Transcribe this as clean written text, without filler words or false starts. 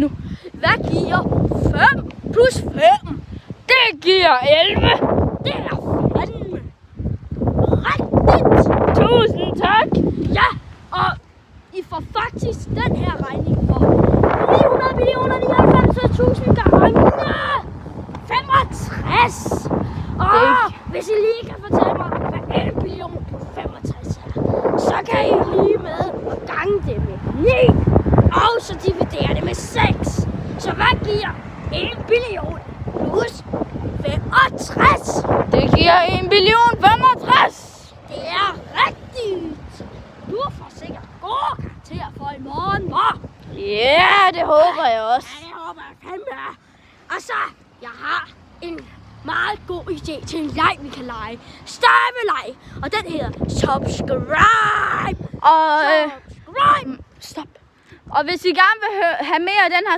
nu. Hvad giver 5 plus 5? Det giver 11. Det er fandme rigtigt. Tusind tak. Ja, og I får faktisk den her regning for 900.099.000 gange 65. Og hvis I lige kan fortælle mig, hvad 1 billion plus 65 er, så kan I lige med gange det med 9, og så dividere det med 6. Så hvad giver 1 billion plus 65? Det giver 1.065.000. Det er rigtigt. Du får sikkert gode karakterer for i morgen, hva'? Ja, det håber jeg også. Ja, det håber jeg fandme. Og så, jeg har en meget god idé til en leg, vi kan lege. Staveleg. Og den hedder subscribe. Og Subscribe. stop. Og hvis I gerne vil have mere af den her